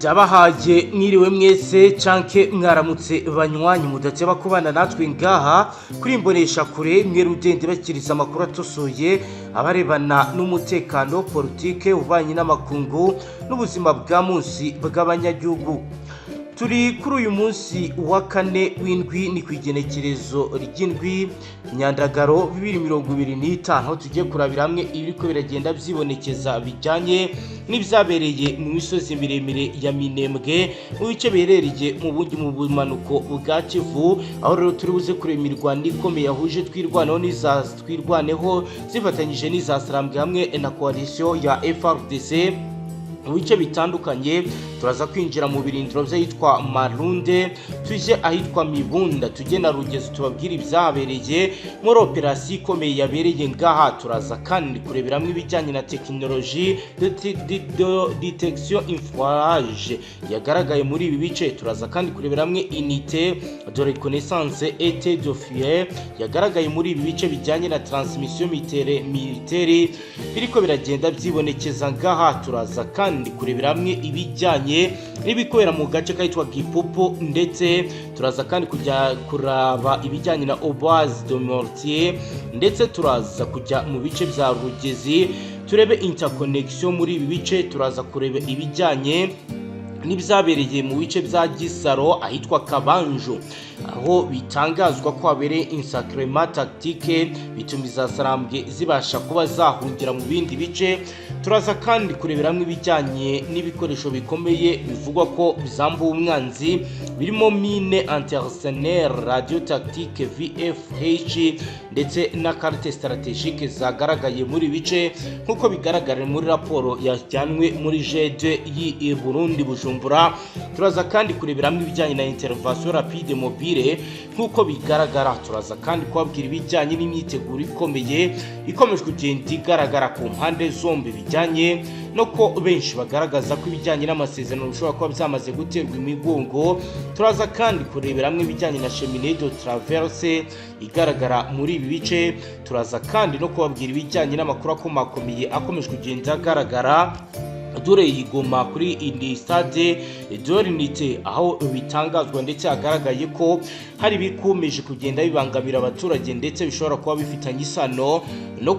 Ndabahaye mwiriwe mwese canke mwaramutse banywanyi mudateba kubana natwe ngaha kuri imbonesha kure mwe rudende bakiriza amakuru atosoye abarebana n'umutekano politike ubanye n'amakungu n'ubuzima bwa munsi bw'abanyagihugu. Turi kuri uyu munsi wa kane w'indwi ni kwigenekerezo ry'indwi Nyandagaro 2025 aho tugiye kurabira hamwe ibiriko biragenda byibonekeza bijanye n'ivyabereye mu misozi miremire ya Minembwe mu bice biherereye mu bumanuko bwa Kivu, aho rero turi buze kuremirwa n'ikomeye yahuje twirwaneho zifatanyije n'izasarambwe hamwe na coalition ya FRDC mu bice bitandukanye. Turaza kwinjira mu birindiro by'ahitwa Marunde, tuje ahitwa Mibunda, tujye na Rugezo tubabwira ibyabereye muri operasiyo ikomeye yabereye ngaha. Turaza kandi kureberamo ibijyanye na tekinoloji detection infrarouge yagaragaye muri ibi bice. Turaza kandi kureberamo unité de reconnaissance et de feu yagaragaye muri ibi bice bijyanye na transmission militaire biriko biragenda byibonekeza ngaha. Turaza kandi kureberamo ibijyanye n'ibikobera mu gace kahitwa Gipopo, ndetse turaza kandi kujya kuraba ibijyanye na Obaz de Mortier, ndetse turaza kujya mu bice bya Rugezi turebe interconnection muri ibi bice. Turaza kureba ibijyanye n'ibyabereye mu bice bya Gisaro ahitwa Kabanjo, aho bitangazwa ko habereye insacrement tactique bituma izasarambwe zibasha kuba zahungira mu bindi bice. Turaza kandi kureberamo ibijyanye n'ibikoresho bikomeye bivugwa ko bizambuye umwanzi birimo mine antiarsenière, radio tactique VFH, ndetse na carte stratégique zagaragaye muri bice nkuko bigaragara muri raporo yajyanwe muri GD yi Burundi Bujumbura. Turaza kandi kureberamo ibijyanye na intervention rapide mobile nkuko bigaragara. Turaza kandi kubabwira ibijyanye n'imyiteguro ikomeye ikomeje kugenda igaragara ku mpande zombi bijyanye no ko benshi bagaragaza ko ibijyanye n'amasezerano bishobora kuba byamaze guterwa imigongo. Turaza kandi kureberamo ibijyanye na cheminée de traverse igaragara muri ibi bice. Turaza kandi no kubabwira ibijyanye n'amakuru akomakomeye akomeje kugenda agaragara dore yigoma kuri indi stade d'Unité, aho bitangazwa ndetse hagaragaye ko hari bikomeje kugenda bibangamira abaturage ndetse bishobora kuba bifitanye isano no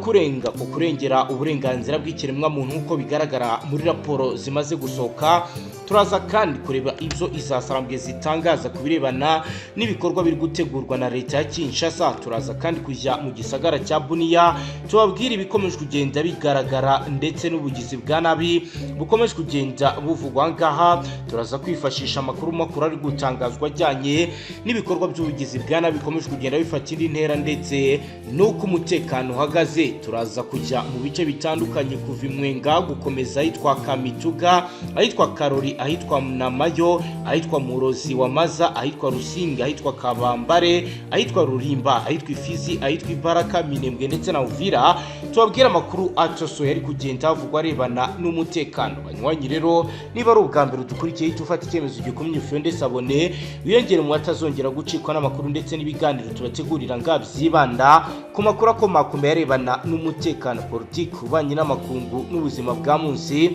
kurengera uburenganzira bw'ikiremwa muntu nkuko bigaragara muri raporo zimaze gusohoka. Turaza kandi kureba ibyo izasarambwe zitangaza ku birebana n'ibikorwa biri gutegurwa na leta ya Kinshasa. Turaza kandi kujya mu gisagara cya Bunia tubabwira ibikomeje kugenda bigaragara ndetse n'ubugizi bwa nabi bukomeje kugenda buvugwa ngaha. Turaza kwifashisha amakuru ari gutangazwa ajyanye n'ibikorwa by'ubugizi bwa nabi bikomeje kugenda bifata indi ntera ndetse n'uko umutekano uhagaze. Turaza kujya mu bice bitandukanye kuva Imwenga gukomeza ahitwa Kamituga, ahitwa Karori, ahitwa Namayo, ahitwa Murozi wa Maza, ahitwa Rusinga, ahitwa Kabambare, ahitwa Rurimba, ahitwa Ifizi, ahitwa Ibaraka, Minembwe ndetse na Uvira. Tubabwira amakuru atosoye yari kugenda avugwa arebana n'umutekano. Banywanyi rero niba ari ubwa mbere dukurikiye tufata icyemezo gikomeye ufende sabone wiyongere mu batazongera gucikwa n'amakuru ndetse n'ibiganiro tubategurira ngabyibanda ku makuru akomakomeye arebana n'umutekano politiki ubanye n'amakungu n'ubuzima bwa munsi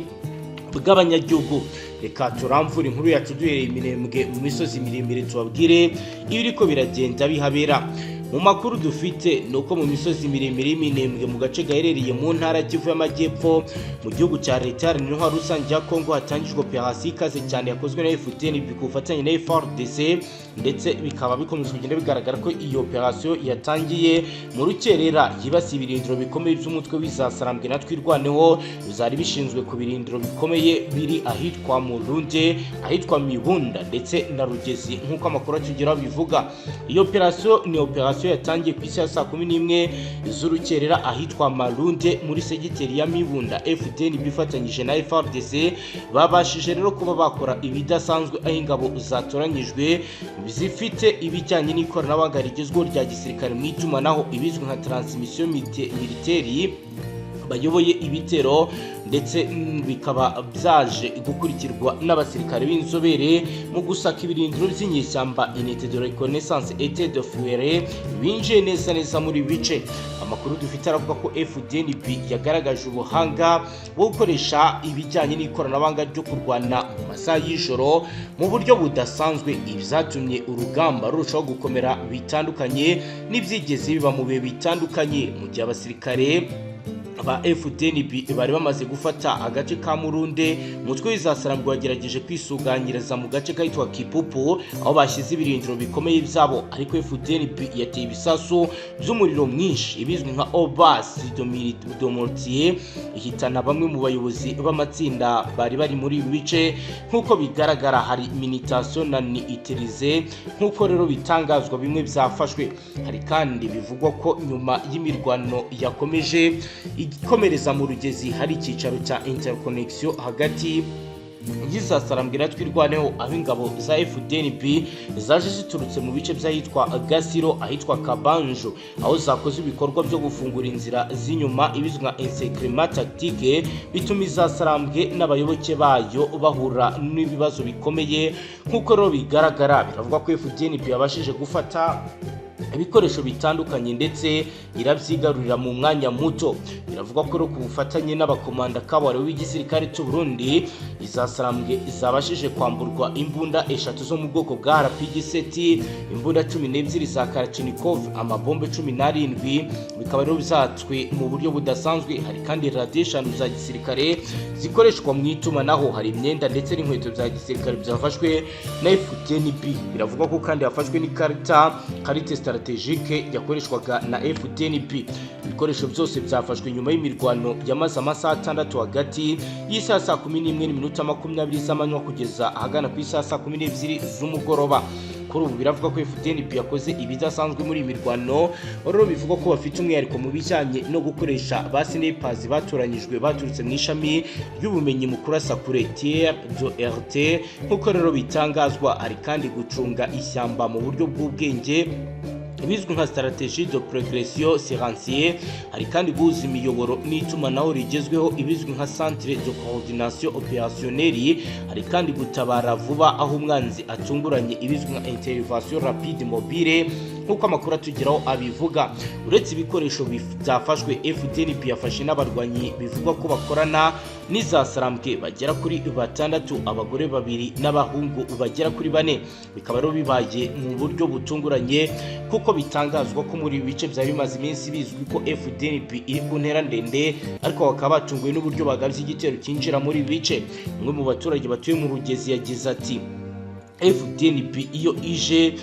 bw'abanyagihugu. Reka turamvura inkuru yacu duhereye Minembwe mu misozi miremire tubabwire ibiriko biragenda bihabera. Mu makuru dufite nuko mu misozi miremire y'Minembwe mu gace gaherereye mu ntara Kivu y'Amajyepfo mu gihugu cya leta niho rusange ya Kongo hatangijwe operasiyo ikaze cyane yakozwe na FDN bikufatanye na FRDC, ndetse bikaba bikomeje kugenda bigaragara ko iyo operasiyo yatangiye mu rukerera yibasiye ibirindiro bikomeye by'umutwe w'izasarambwe na twirwaneho bizari bishinzwe ku birindiro bikomeye biri ahitwa Murunde, ahitwa Mibunda ndetse na Rugezi nkuko amakuru atugeraho bivuga. Iyo operasiyo ni operasiyo yatangiye ku isi ya saa 11 z'urukerera ahitwa Marunde muri segiteri ya Mibunda. FDN bifatanyije na FRDC babashije rero kuba bakora ibidasanzwe aho ingabo zatoranyijwe zifite ibijyanye n'ikoranabuhanga rigezweho rya gisirikare mu itumanaho ibizwi nka transmission militaire bayoboye ibitero ndetse bikaba byaje gukurikirwa n'abasirikare b'inzobere mu gusaka ibirindiro by'inyeshyamba Unité de Reconnaissance et de Fuere binjiye neza muri bice. Amakuru dufite aravuga ko FDNB yagaragaje ubuhanga bwo gukoresha ibijyanye n'ikoranabuhanga ryo kurwana mu masaha y'ijoro mu buryo budasanzwe, ibyatumye urugamba rurushaho gukomera bitandukanye n'ibyigeze biba mu bihe bitandukanye. Mu gihe abasirikare ba FDNB bari bamaze gufata agace ka Murunde, umutwe w'izasarambwe wagerageje kwisuganyiriza mu gace kahitwa Kipupu aho bashyize ibirindiro bikomeye byabo, ariko FDNB yateye ibisasu by'umuriro mwinshi ibizwi nka obas de mortier ihitana bamwe mu bayobozi b'amatsinda bari bari muri ibi bice. Nk'uko bigaragara hari minitation na niitirize, nk'uko rero bitangazwa bimwe byafashwe. Hari kandi bivugwa ko nyuma y'imirwano yakomeje ikomereza mu Rugezi hari icyicaro cya interconnection hagati y'izasarambwe twirwaneho, aho ingabo za FDNB zaje ziturutse mu bice by'ahitwa Gasiro, ahitwa Kabanjo, aho zakoze ibikorwa byo gufungura inzira z'inyuma ibizwi nka enseignement tactique, bituma izasarambwe n'abayoboke bayo bahura n'ibibazo bikomeye. Nk'uko rero bigaragara, biravuga ko FDNB yabashije gufata ibikoresho bitandukanye ndetse irabyigarurira mu mwanya muto. Biravugwa ko ku bufatanye n'abakomanda kabare w'igisirikare cy'u Burundi izasarambwe zabashije kwamburwa imbunda 3 zo mu bwoko bwa RPG-7, imbunda 12 za Kalashnikov, amabombe 17 bikaba rero byatswe mu buryo budasanzwe. Hari kandi radiation za gisirikare zikoreshwa mu itumanaho, hari imyenda ndetse n'inkweto za gisirikare byafashwe na FDNB. Biravugwa ko kandi hafashwe karite strategique yakoreshwaga na FDNB. Ibikoresho byose byafashwe nyuma y'imirwano yamaze amasaha 6 hagati y'isaha 11:20 z'amanywa kugeza ahagana ku isaha 12 z'umugoroba. Kuri ubu biravuga ko FDNB yakoze ibidasanzwe muri imirwano, rero bivuga ko bafite umwihariko mu bijyanye no gukoresha ba snipers batoranyijwe baturutse mu ishami ry'ubumenyi mu kurasa kure TR/RT. nk'uko rero bitangazwa, hari kandi gucunga ishyamba mu buryo bw'ubwenge ibizwi nka stratégie de progression silencieux. Hari kandi guhuza imiyoboro n'itumanaho rigezweho ibizwi nka centre de coordination opérationnelle. Hari kandi gutabara vuba aho umwanzi atunguranye ibizwi nka intervention rapide mobile, nk'uko amakuru atugeraho abivuga. Uretse ibikoresho byafashwe, FDNB yafashe n'abarwanyi bivugwa ko bakorana n'izasarambwe bagera kuri 6, abagore 2 n'abahungu bagera kuri 4. Bikaba rero bibaye mu buryo butunguranye kuko bitangazwa ko muri bice byari bimaze iminsi bizwi ko FDNB iri ku ntera ndende, ariko bakaba batunguwe n'uburyo bagabye igitero cyinjira muri bice. Umwe mu baturage batuye mu Rugezi yagize ati FDNB iyo ije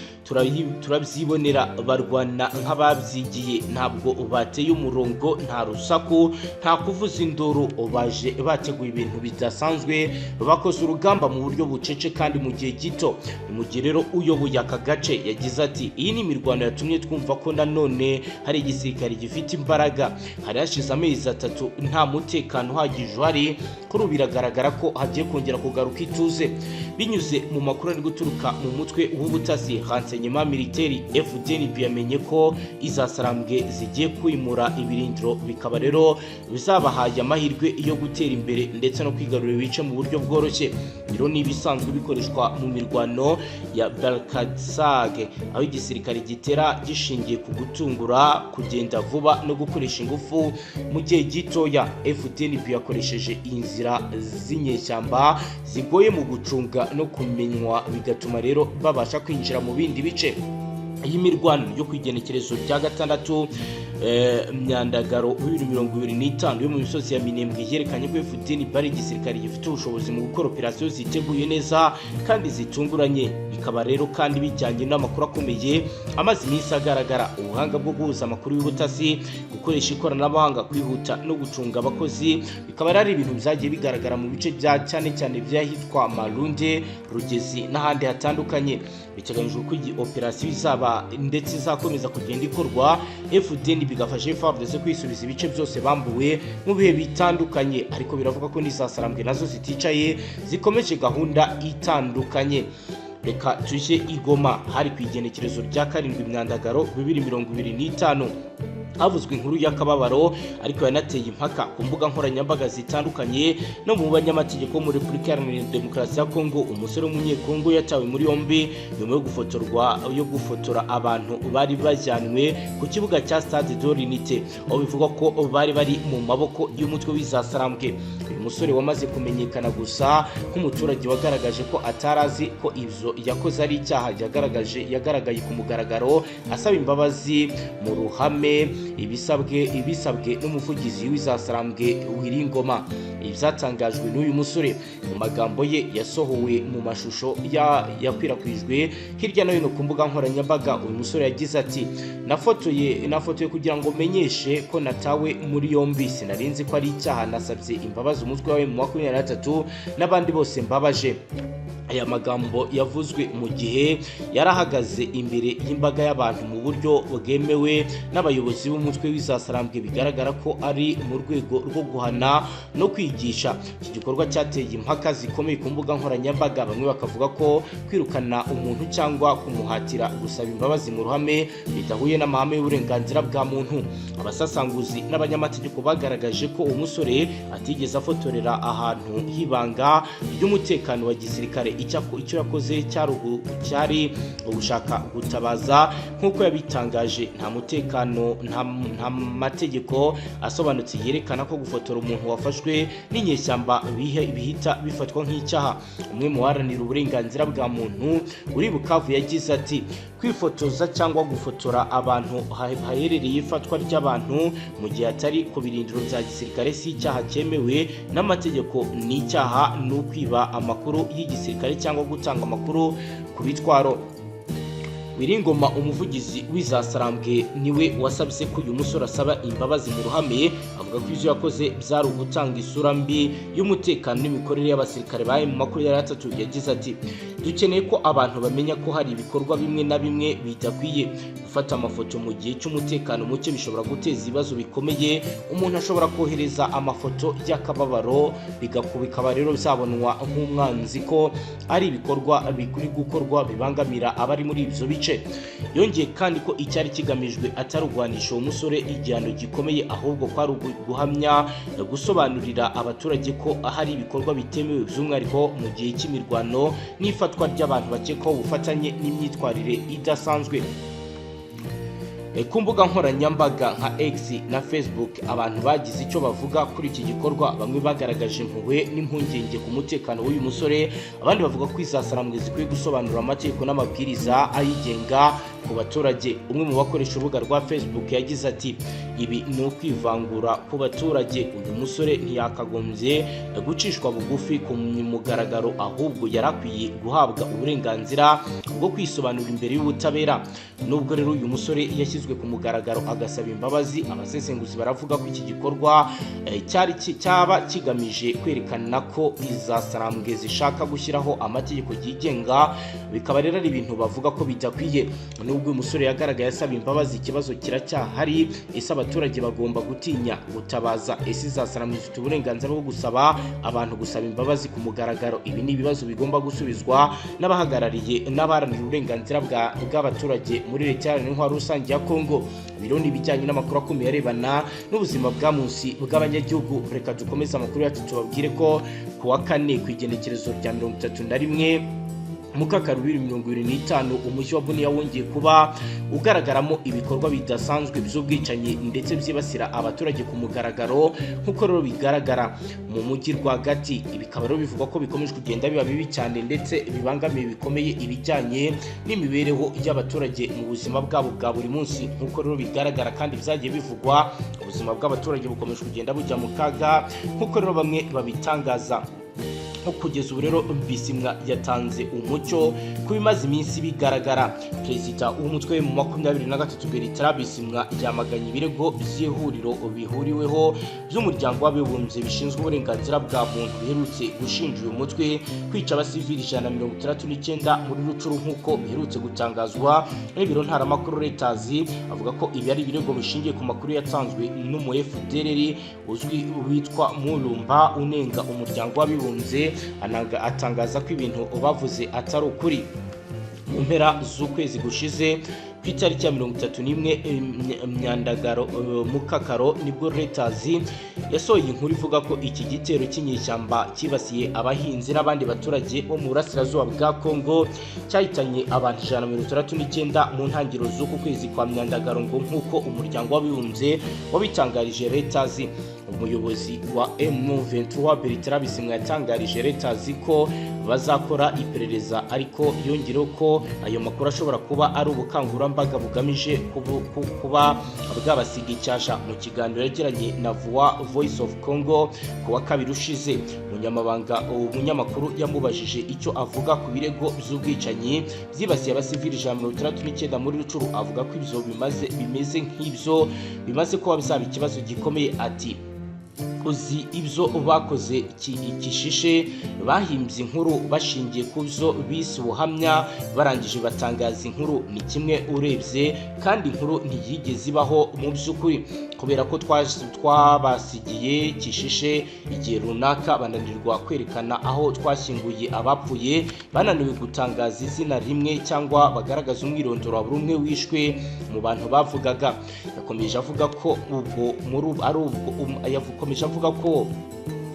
turabyibonera, barwana nk'ababyigiye, ntabwo bateye umurongo, nta rusaku, nta kuvuza induru, baje bateguye ibintu bidasanzwe, bakoze urugamba mu buryo bucece kandi mu gihe gito. Mu gihe rero uyoboye aka gace yagize ati iyi ni imirwano yatumye twumva ko nanone hari igisirikare gifite imbaraga. Hari hashize amezi 3 nta mutekano uhagije uhari, kuri ubu biragaragara ko hagiye kongera kugaruka ituze. Binyuze mu makuru ari guturuka mu mutwe w'ubutasi renseignement militaire, FDNB yamenye ko izasarambwe zigiye kwimura ibirindiro, bikaba rero bizabahaye amahirwe yo gutera imbere ndetse no kwigarurira ibice mu buryo bworoshye. Biro ni ibisanzwe bikoreshwa mu mirwano ya Balkadsag, aho igisirikare gitera gishingiye ku gutungura, kugenda vuba no gukoresha ingufu mu gihe gitoya. FDNB yakoresheje inzira z'inyeshyamba zigoye mu gucunga no kumenywa, bigatuma rero babasha kwinjira mu bindi bice. Iyi mirwano yo kwigenekerezo rya 6 Myandagaro 2025 yo mu misozi ya Minembwe yerekanye ko FDNB ari igisirikare gifite ubushobozi mu gukora operasiyo ziteguye neza kandi zitunguranye. Bikaba rero kandi bijyanye n'amakuru akomeye amaze iminsi agaragara, ubuhanga bwo guhuza amakuru y'ubutasi, gukoresha ikoranabuhanga, kwihuta no gucunga abakozi. Bikaba ari ibintu byagiye bigaragara mu bice bya cyane byahitwa Marunde, Rugezi n'ahandi hatandukanye. Biteganyijwe ko iyi operasiyo izaba ndetse izakomeza kugenda ikorwa, FDNB bigafasha FARDC kwisubiza ibice byose bambuwe mu bihe bitandukanye. Ariko biravuga ko n'izasarambwe nazo ziticaye, zikomeje gahunda itandukanye. Reka tuje igoma hari kwigenekerezo rya 7 Myandagaro 2025. havuzwe inkuru y'akababaro ariko yanateye impaka ku mbuga nkoranyambaga zitandukanye no mu banyamategeko muri Repubulika Iharanira Demokarasi ya Kongo. Umusore w'umunyekongo yatawe muri yombi nyuma yo gufotora abantu bari bajyanwe ku kibuga cya Stade de l'Unité, aho bivugwa ko bari mu maboko y'umutwe w'izasarambwe. Uyu musore wamaze kumenyekana gusa nk'umuturage wagaragaje ko atarazi ko ivyo yakoze ari icyaha, yagaragaye ku mugaragaro asaba imbabazi mu ruhame ibisabwe n'umuvugizi w'izasarambwe Wiringoma. Ibyatangajwe n'uyu musore mu magambo ye yasohowe mu mashusho yakwirakwijwe hirya no hino ku mbuga nkoranyambaga. Uyu musore yagize ati nafotoye kugira ngo menyeshe ko natawe muri yombi, sinarinzi ko ari icyaha, nasabye imbabazi umutwe wawe mu 23 n'abandi bose mbabaje. Aya magambo yavuzwe mu gihe yarahagaze imbere y'imbaga y'abantu mu buryo bwemewe n'abayobozi b'umutwe w'izasarambwe, bigaragara ko ari mu rwego rwo guhana no kwigisha. Iki gikorwa cyateye impaka zikomeye ku mbuga nkoranyambaga, bamwe bakavuga ko kwirukana umuntu cyangwa kumuhatira gusaba imbabazi mu ruhame bidahuye n'amahame y'uburenganzira bwa muntu. Abasasanguzi n'abanyamategeko bagaragaje ko umusore atigeze afotorera ahantu hibanga ry'umutekano wa gisirikare. Icyo yakoze cyari ugushaka gutabaza nk'uko yabitangaje. Nta mategeko asobanutse yerekana ko gufotora umuntu wafashwe n'inyeshyamba bihita bifatwa nk'icyaha. Umwe mu baharanira uburenganzira bwa muntu uri Bukavu yagize ati kwifotoza cyangwa gufotora abantu haherereye ifatwa ry'abantu mu gihe atari ku birindiro bya gisirikare si icyaha cyemewe n'amategeko. Ni icyaha no kwiba amakuru y'igisirikare cyangwa gutanga amakuru ku bitwaro. Wiringoma, umuvugizi w'izasarambwe, niwe wasabye ko uyu musore asaba imbabazi mu ruhame. Avuga ko ivyo yakoze byari ugutanga isura mbi y'umutekano n'imikorere y'abasirikare baye mu 23. Yagize ati dukeneye ko abantu bamenya ko hari ibikorwa bimwe na bimwe bidakwiye. Gufata amafoto mu gihe cy'umutekano muke bishobora guteza ibibazo bikomeye. Umuntu ashobora kohereza amafoto y'akababaro bikaba rero bizabonwa nk'umwanzi ko ari ibikorwa bikuri gukorwa bibangamira abari muri ivyo bice. Yongeye kandi ko icyari kigamijwe atari urwanisha uwo musore igihano gikomeye, ahubwo ko ari guhamya gusobanurira abaturage ko hari ibikorwa bitemewe by'umwihariko mu gihe cy'imirwano n'ifatwa ry'abantu bakekwaho ubufatanye n'imyitwarire idasanzwe. Ku mbuga nkoranyambaga nka X na Facebook abantu bagize icyo bavuga kuri iki gikorwa. Bamwe bagaragaje impuhwe n'impungenge ku mutekano w'uyu musore, abandi bavuga ko izasarambwe zikwiye gusobanura amategeko n'amabwiriza ayigenga ku baturage. Umwe mu bakoresha urubuga rwa Facebook yagize ati ibi ni ukwivangura ku baturage. Uyu musore ntiyakagombye gucishwa bugufi ku mugaragaro, ahubwo yarakwiye guhabwa uburenganzira bwo kwisobanura imbere y'ubutabera. Nubwo rero uyu musore yashyizwe ku mugaragaro agasaba imbabazi, abasesenguzi baravuga ko iki gikorwa cyaba kigamije kwerekana ko izasarambwe zishaka gushyiraho amategeko yigenga, bikaba rero ari ibintu bavuga ko bidakwiye. Nubwo uyu musore yagaragaye asaba imbabazi, ikibazo kiracyahari. Ese abaturage bagomba gutinya gutabaza? Ese izasarambwe zifite uburenganzira bwo gusaba abantu gusaba imbabazi ku mugaragaro? Ibi ni ibibazo bigomba gusubizwa n'abahagarariye n'abaharanira uburenganzira bw'abaturage muri Leta Iharanira Intwaro Rusange ya Kongo. Bironi bijyanye n'amakuru akomeye arebana n'ubuzima bwa munsi bw'abanyagihugu. Reka dukomeze amakuru yacu tubabwire ko ku wa 4 ku igenekerezo rya 31 Mukaka 2025 umujyi wa Bunia wongeye kuba ugaragaramo ibikorwa bidasanzwe by'ubwicanyi ndetse byibasira abaturage ku mugaragaro nk'uko rero bigaragara mu mujyi rwagati. Ibikaba rero bivugwa ko bikomeje kugenda biba bibi cyane ndetse bibangamiye bikomeye ibijyanye n'imibereho y'abaturage mu buzima bwabo bwa buri munsi. Nk'uko rero bigaragara kandi byagiye bivugwa, ubuzima bw'abaturage bukomeje kugenda bujya mu kaga nk'uko rero bamwe babitangaza. Kugeza ubu rero Bisimwa yatanze umucyo ku bimaze iminsi bigaragara. Perezida w'umutwe mu 23 Bertrand Bisimwa yamaganye ibirego by'ihuriro bihuriweho by'umuryango w'abibumbye bishinzwe uburenganzira bwa muntu biherutse gushinja uyu mutwe kwica abasivili 169 muri Rucuru nk'uko biherutse gutangazwa n'ibiro ntaramakuru Reuters. Avuga ko ibi ari ibirego bishingiye ku makuru yatanzwe n'umu FDLR uzwi witwa Mulumba unenga umuryango w'abibumbye, atangaza ko ibintu bavuze atari ukuri. Mu mpera z'ukwezi gushize ku itariki ya 31 Myandagaro Mukakaro nibwo Reuters yasohoye inkuru ivuga ko iki gitero cy'inyeshyamba kibasiye abahinzi n'abandi baturage bo mu burasirazuba bwa Kongo cyahitanye abantu 169 mu ntangiriro z'uku kwezi kwa Myandagaro ngo nk'uko umuryango w'abibumbye wabitangarije Reuters. Umuyobozi wa M23 Bertrand Bisimwa yatangarije Reuters ko bazakora iperereza, ariko yongereho ko ayo makuru ashobora kuba ari ubukangurambaga bugamije kuba bwabasiga icyasha. Mu kiganiro yagiranye na Voice of Congo ku wa kabiri ushize, umunyamakuru yamubajije icyo avuga ku birego by'ubwicanyi byibasiye abasivili 169 muri Rucuru. Avuga ko ibyo bimeze nk'ibyo bimaze kuba bizaba ikibazo gikomeye. Ati uzi ibyo bakoze ikishishe, bahimbye inkuru bashingiye ku byo bise ubuhamya, barangije batangaza inkuru. Ni kimwe urebye, kandi inkuru ntiyigeze ibaho mu by'ukuri, kubera ko twabasigiye kishishe igihe runaka, bananirwa kwerekana aho twashyinguye abapfuye, bananiwe gutangaza izina rimwe cyangwa bagaragaza umwirondoro wa buri umwe wishwe mu bantu bavugaga. Yakomeje avuga ko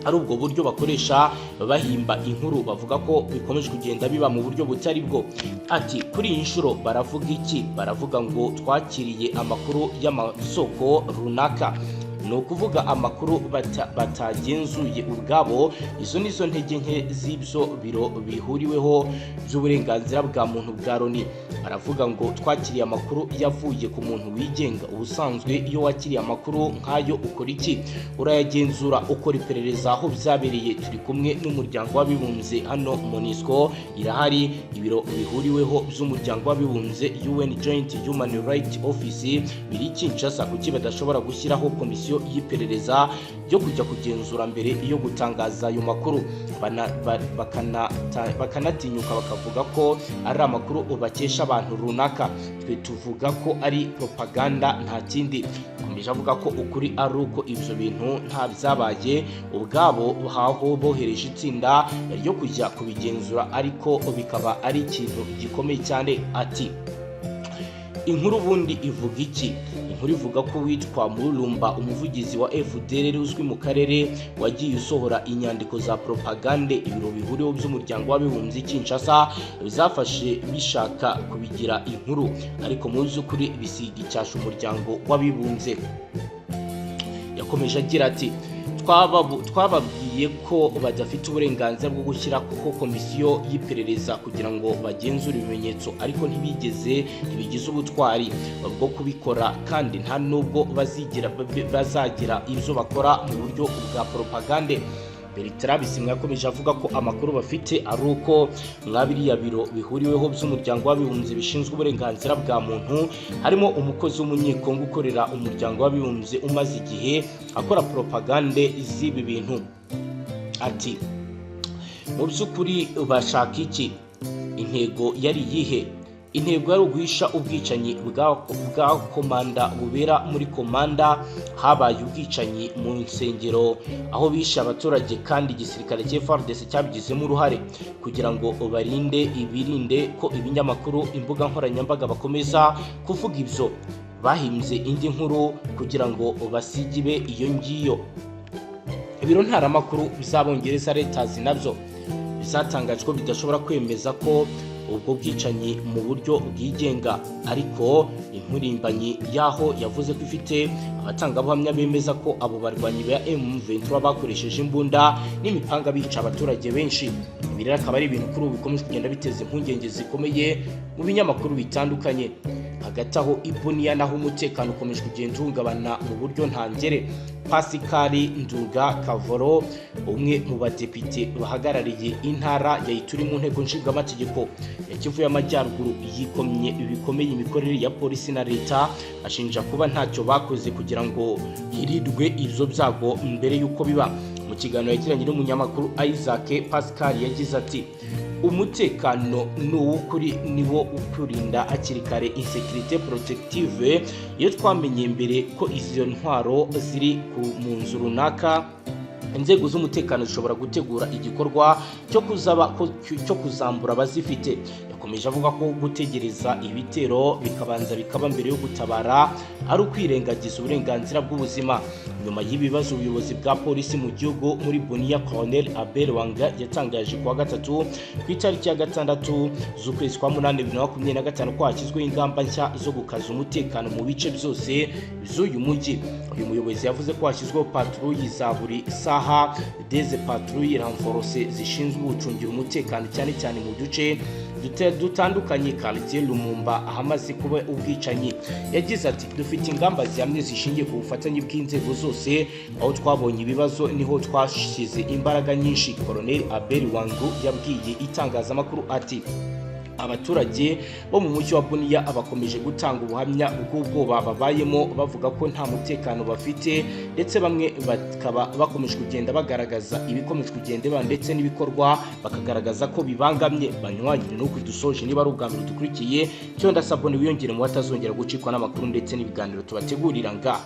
ari ubwo buryo bakoresha bahimba inkuru, bavuga ko bikomeje kugenda biba mu buryo butari bwo. Ati kuri iyi nshuro baravuga iki? Baravuga ngo twakiriye amakuru y'amasoko runaka, ni ukuvuga amakuru batagenzuye ubwabo. Izo nizo ntege nke z'ibyo biro bihuriweho by'uburenganzira bwa muntu bwa Loni. Aravuga ngo twakiriye amakuru yavuye ku muntu wigenga. Ubusanzwe iyo wakiriye amakuru nk'ayo ukora iki? Urayagenzura, ukora iperereza aho byabereye. Turi kumwe n'umuryango w'abibumbye hano, MONUSCO irahari, ibiro bihuriweho by'umuryango w'abibumbye UN Joint Human Rights Office biri Kinshasa. Kuki badashobora gushyiraho komisiyo y'iperereza ryo kujya kugenzura mbere yo gutangaza ayo makuru? Bakanatinyuka bakavuga ko ari amakuru bakesha abantu runaka. Twe tuvuga ko ari propaganda, nta kindi. Komeje avuga ko ukuri ari uko ibyo bintu nta byabaye ubwabo, aho bohereje itsinda ryo kujya kubigenzura, ariko bikaba ari ikintu gikomeye cyane. Ati inkuru bundi ivuga iki? Inkuru ivuga ko witwa Mulumba, umuvugizi wa FDLR uzwi mu karere, wagiye usohora inyandiko za propagande ibiro bihuriweho by'umuryango w'abibumbye Kinshasa bizafashe bishaka kubigira inkuru, ariko mu by'ukuri bisiga icyasha umuryango w'abibumbye. Yakomeje agira ati twababwiye ko badafite uburenganzira bwo gushyira ko komisiyo y'iperereza kugira ngo bagenzure ibimenyetso, ariko ntibigize ubutwari bwo kubikora, kandi nta nubwo bazagira ibyo bakora mu buryo bwa propagande. Bertrand Bisimwa yakomeje avuga ko amakuru bafite ari uko mwabiriya biro bihuriweho by'umuryango w'abibumbye bishinzwe uburenganzira bwa muntu harimo umukozi w'umunyekongo ukorera umuryango w'abibumbye umaze igihe akora propagande z'ibi bintu. Ati mu by'ukuri bashaka iki? Intego yari yihe? Intego yari uguhisha ubwicanyi bwa komanda bubera muri komanda. Habaye ubwicanyi mu nsengero aho bishe abaturage, kandi igisirikare cya FARDC cyabigizemo uruhare kugira ngo birinde ko ibinyamakuru, imbuga nkoranyambaga bakomeza kuvuga ibyo. Bahimbye indi nkuru kugira ngo basigibe iyo ngiyo. Ibiro ntaramakuru bizabongereza Reuters nabyo bizatangaje ko bidashobora kwemeza ko ubwo bwicanyi mu buryo bwigenga, ariko impurimbanyi yaho yavuze ko ifite abatangabuhamya bemeza ko abo barwanyi ba M23 bakoresheje imbunda n'imipanga bica abaturage benshi. Ibi rero akaba ari ibintu kuri ubu bikomeje kugenda biteza impungenge zikomeye mu binyamakuru bitandukanye. Hagati aho Ibunia naho umutekano ukomeje kugenda uhungabana mu buryo ntangere. Pascal Nduga Kavoro, umwe mu badepite bahagarariye intara ya Ituri mu nteko nshingamategeko ya Kivu y'Amajyaruguru, yikomye ibikomeye imikorere ya polisi na leta, ashinja kuba ntacyo bakoze kugira ngo hirindwe ibyo byago mbere y'uko biba. Mu kiganiro yagiranye n'umunyamakuru Isaac, Pascal yagize ati umutekano n'uw'ukuri niwo ukurinda hakiri kare, insécurité protective iyo twamenye mbere ko izo ntwaro ziri mu nzu runaka inzego z'umutekano zishobora gutegura igikorwa cyo kuzambura abazifite. Yakomeje avuga ko gutegereza ibitero bikabanza bikaba mbere yo gutabara ari ukwirengagiza uburenganzira bw'ubuzima. Nyuma y'ibibazo ubuyobozi bwa polisi mu gihugu muri Bunia, Colonel Abel Wanga yatangaje kuwa gatatu ku itariki ya 6 z'ukwezi kwa 8 2025 ko hashyizweho ingamba nshya zo gukaza umutekano mu bice byose by'uyu mujyi. Uyu muyobozi yavuze ko hashyizweho patrouille za buri saha, des patrouilles renforcées zishinzwe gucungira umutekano cyane cyane mu duce dutandukanye quartier Lumumba ahamaze kuba ubwicanyi. Yagize ati dufite ingamba zihamye zishingiye ku bufatanye bw'inzego zose, aho twabonye ibibazo niho twashize imbaraga nyinshi. Colonel Abel Wangu yabwiye itangazamakuru ati abaturage bo mu mujyi wa Bunia abakomeje gutanga ubuhamya bw'ubwoba babayemo, bavuga ko nta mutekano bafite, ndetse bamwe bakaba bakomeje kugenda bagaragaza ibikomeje kugenda ndetse n'ibikorwa bakagaragaza ko bibangamye. Banywanyi nuko dusoje, niba ari ubwa mbere dukurikiye cyo ndasabone wiyongere mu batazongera gucikwa n'amakuru ndetse n'ibiganiro tubategurira nga